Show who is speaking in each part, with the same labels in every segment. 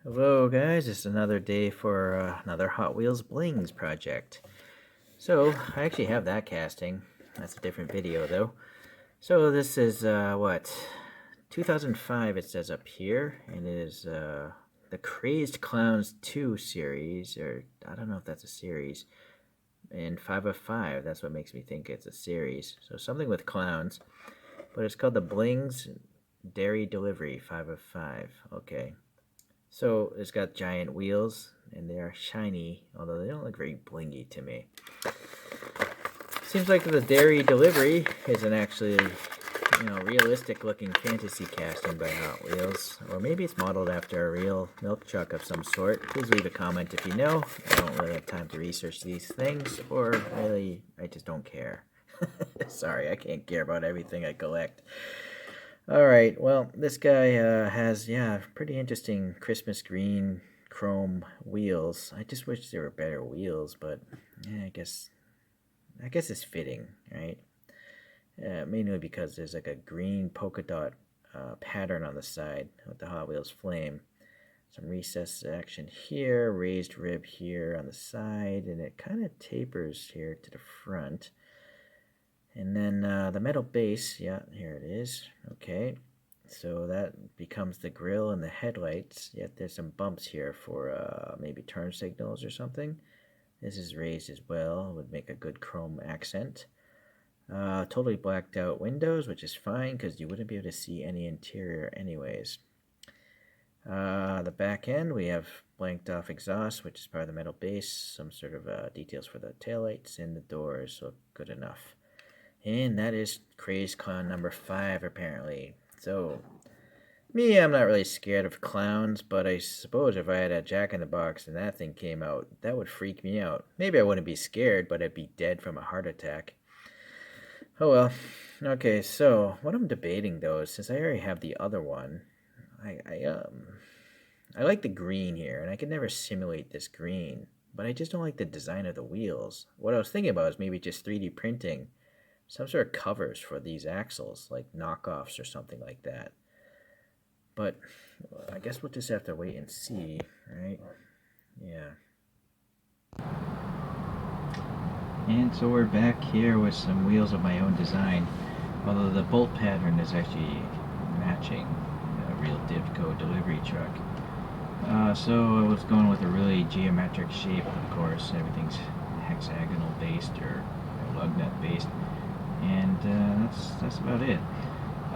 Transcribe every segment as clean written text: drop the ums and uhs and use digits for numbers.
Speaker 1: Hello guys, it's another day for another Hot Wheels Blings project. So, I actually have that casting. That's a different video though. So this is, 2005 it says up here, and it is the Crazed Clowns 2 series, or I don't know if that's a series, and 5 of 5, that's what makes me think it's a series. So something with clowns, but it's called the Blings Dairy Delivery 5 of 5, okay. So it's got giant wheels, and they are shiny, although they don't look very blingy to me. Seems like the dairy delivery isn't actually, realistic looking fantasy casting by Hot Wheels. Or maybe it's modeled after a real milk truck of some sort. Please leave a comment if you know. I don't really have time to research these things, or really, I just don't care. Sorry, I can't care about everything I collect. Alright, well, this guy has, pretty interesting Christmas green chrome wheels. I just wish there were better wheels, but yeah, I guess it's fitting, right? Mainly because there's like a green polka dot pattern on the side with the Hot Wheels flame. Some recessed action here, raised rib here on the side, and it kind of tapers here to the front. And then the metal base, yeah, here it is. Okay, so that becomes the grill and the headlights. Yet there's some bumps here for maybe turn signals or something. This is raised as well, would make a good chrome accent. Totally blacked out windows, which is fine because you wouldn't be able to see any interior anyways. The back end, we have blanked off exhaust, which is part of the metal base. Some sort of details for the taillights, and the doors look good enough. And that is Crazed Clown number 5, apparently. So, me, I'm not really scared of clowns, but I suppose if I had a Jack-in-the-Box and that thing came out, that would freak me out. Maybe I wouldn't be scared, but I'd be dead from a heart attack. Oh well. Okay, so what I'm debating though is since I already have the other one, I like the green here, and I can never simulate this green, but I just don't like the design of the wheels. What I was thinking about is maybe just 3D printing some sort of covers for these axles, like knockoffs or something like that. But I guess we'll just have to wait and see, right? Yeah. And so we're back here with some wheels of my own design, although the bolt pattern is actually matching a real Divco delivery truck. So I was going with a really geometric shape, of course. Everything's hexagonal based or lug nut based. And that's about it.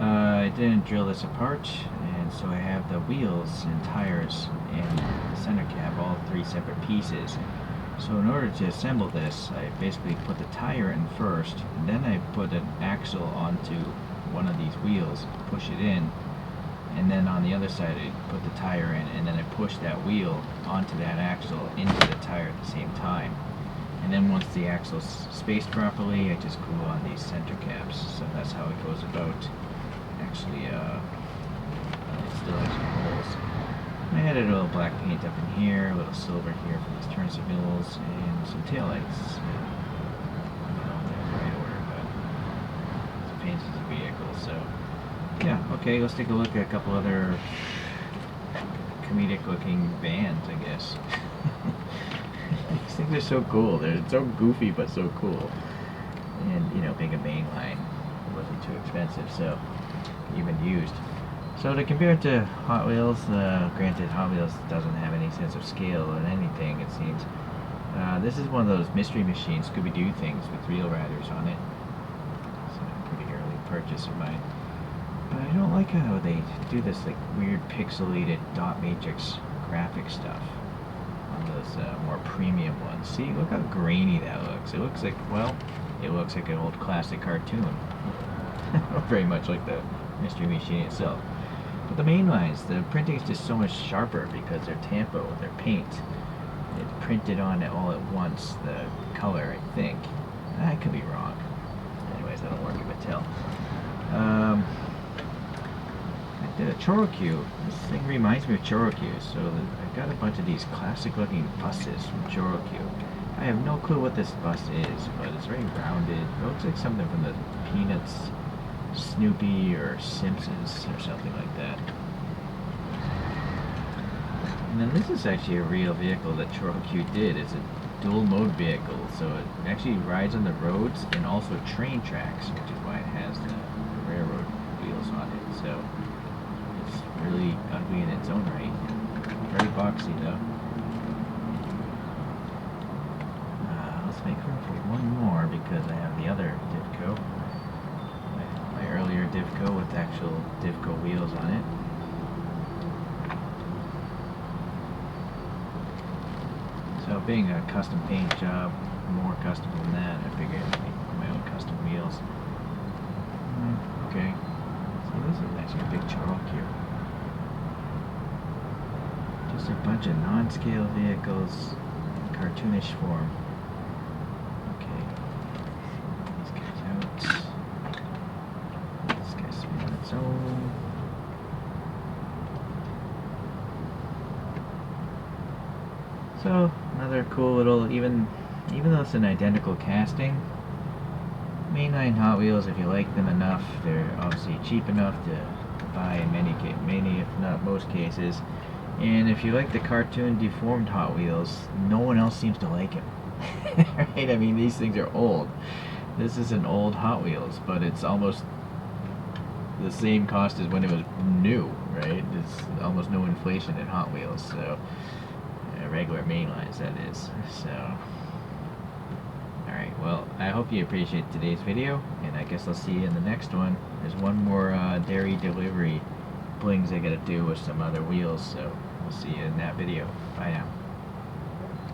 Speaker 1: I didn't drill this apart, and so I have the wheels and tires and the center cap, all 3 separate pieces. So in order to assemble this, I basically put the tire in first, and then I put an axle onto one of these wheels, push it in, and then on the other side I put the tire in, and then I push that wheel onto that axle into the tire at the same time. And then once the axle's spaced properly, I just glue on these center caps. So that's how it goes about. Actually, it still has some holes. I added a little black paint up in here, a little silver here for these turn signals, and some taillights. I don't know if they're in the right order, but it's painted as a vehicle. So, yeah, okay, let's take a look at a couple other comedic looking bands, I guess. These things are so cool. They're so goofy but so cool. And, being a mainline, it wasn't too expensive, so even used. So to compare it to Hot Wheels, granted Hot Wheels doesn't have any sense of scale in anything, it seems. This is one of those Mystery Machine Scooby-Doo things with Real Riders on it. It's a pretty early purchase of mine. But I don't like how they do this like weird pixelated dot matrix graphic stuff on those more premium ones. See, look how grainy that looks. It looks like, well, it looks like an old classic cartoon. Very much like the Mystery Machine itself. But the main lines, the printing is just so much sharper because they're tampo, they're paint. It's printed on it all at once, the color, I think. I could be wrong. Anyways, I don't work at Mattel. I did a Chorokyu. This thing reminds me of Chorokyu, so I got a bunch of these classic looking buses from Chorokyu. I have no clue what this bus is, but it's very rounded. It looks like something from the Peanuts, Snoopy, or Simpsons, or something like that. And then this is actually a real vehicle that Q did. It's a dual mode vehicle, so it actually rides on the roads and also train tracks, which is why it has the railroad wheels on it. So it's really ugly in its own right. Very boxy though. Let's make room for one more because I have the other Divco. My earlier Divco with actual Divco wheels on it. So being a custom paint job, more custom than that, I figured I'd make my own custom wheels. Okay, so this is actually a big Cherokee. Just a bunch of non-scale vehicles, cartoonish form. Okay, these guys out. This guy's spinning its own. So another cool little, even though it's an identical casting, mainline Hot Wheels, if you like them enough, they're obviously cheap enough to buy in many if not most cases. And if you like the cartoon deformed Hot Wheels, no one else seems to like him. Right? I mean, these things are old. This is an old Hot Wheels, but it's almost the same cost as when it was new, right? There's almost no inflation in Hot Wheels, so regular mainlines, that is. So alright, well, I hope you appreciate today's video, and I guess I'll see you in the next one. There's one more dairy delivery blings I gotta do with some other wheels, so we'll see you in that video. Bye now.